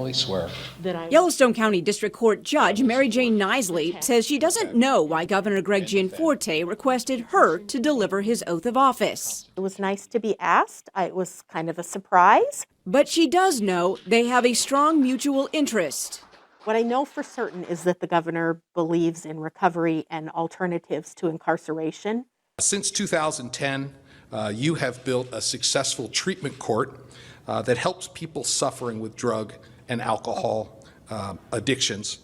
I swear. Yellowstone County District Court Judge Mary Jane Nisley says she doesn't know why Governor Greg Gianforte requested her to deliver his oath of office. It was nice to be asked. It was kind of a surprise. But she does know they have a strong mutual interest. What I know for certain is that the governor believes in recovery and alternatives to incarceration. Since 2010, you have built a successful treatment court that helps people suffering with drug and alcohol addictions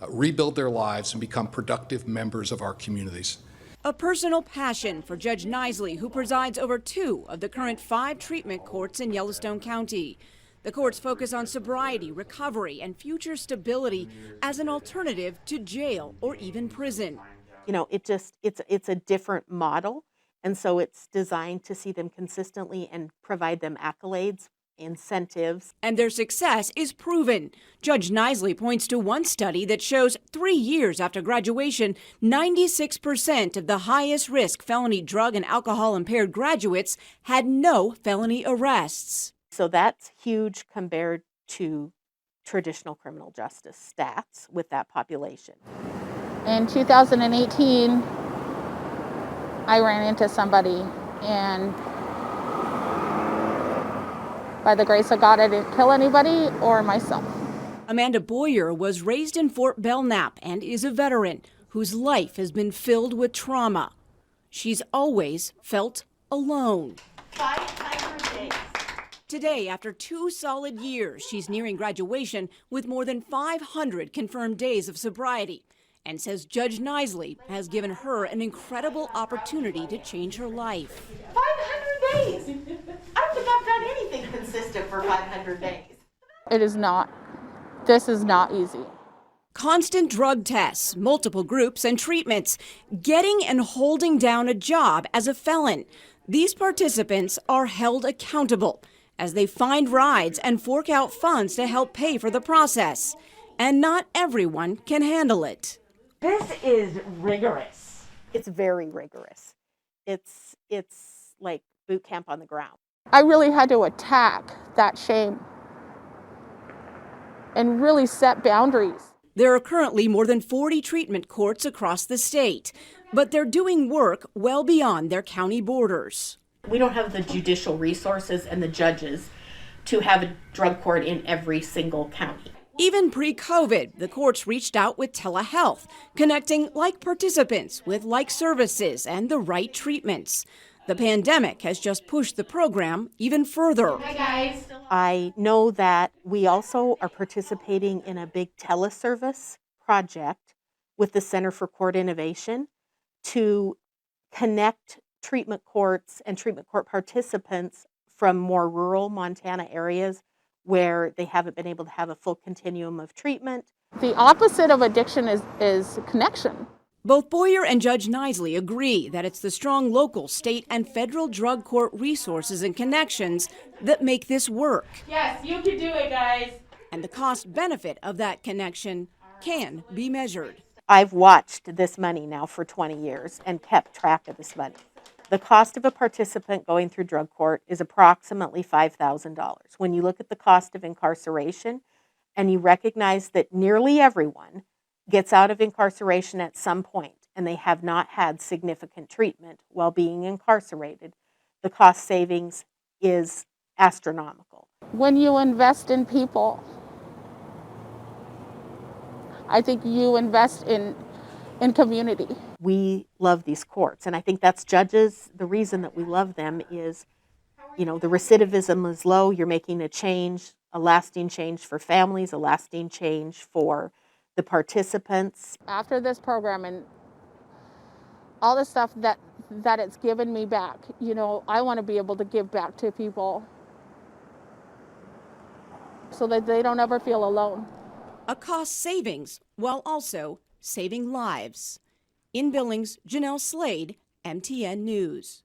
rebuild their lives and become productive members of our communities. A personal passion for Judge Nisley, who presides over 2 of the current 5 treatment courts in Yellowstone County. The courts focus on sobriety, recovery, and future stability as an alternative to jail or even prison. You know, it's a different model, and so it's designed to see them consistently and provide them accolades, incentives. And their success is proven. Judge Nisley points to one study that shows 3 years after graduation, 96% of the highest risk felony drug and alcohol impaired graduates had no felony arrests. So that's huge compared to traditional criminal justice stats with that population. In 2018, I ran into somebody, and by the grace of God, I didn't kill anybody or myself. Amanda Boyer was raised in Fort Belknap and is a veteran whose life has been filled with trauma. She's always felt alone. 500 days. Today, after 2 solid years, she's nearing graduation with more than 500 confirmed days of sobriety, and says Judge Nisley has given her an incredible opportunity to change her life. 500 days! I don't think I've done anything consistent for 500 days. It is not. This is not easy. Constant drug tests, multiple groups and treatments, getting and holding down a job as a felon. These participants are held accountable as they find rides and fork out funds to help pay for the process. And not everyone can handle it. This is rigorous. It's very rigorous. It's like boot camp on the ground. I really had to attack that shame and really set boundaries. There are currently more than 40 treatment courts across the state, but they're doing work well beyond their county borders. We don't have the judicial resources and the judges to have a drug court in every single county. Even pre-COVID, the courts reached out with telehealth, connecting like participants with like services and the right treatments. The pandemic has just pushed the program even further. Hi guys. I know that we also are participating in a big teleservice project with the Center for Court Innovation to connect treatment courts and treatment court participants from more rural Montana areas where they haven't been able to have a full continuum of treatment. The opposite of addiction is connection. Both Boyer and Judge Nisley agree that it's the strong local, state, and federal drug court resources and connections that make this work. Yes, you can do it, guys. And the cost benefit of that connection can be measured. I've watched this money now for 20 years and kept track of this money. The cost of a participant going through drug court is approximately $5,000. When you look at the cost of incarceration and you recognize that nearly everyone gets out of incarceration at some point and they have not had significant treatment while being incarcerated, the cost savings is astronomical. When you invest in people, I think you invest in community. We love these courts, and I think that's judges. The reason that we love them is, you know, the recidivism is low. You're making a change, a lasting change for families, a lasting change for the participants. After this program and all the stuff that it's given me back, you know, I want to be able to give back to people so that they don't ever feel alone. A cost savings while also saving lives. In Billings, Janelle Slade, MTN News.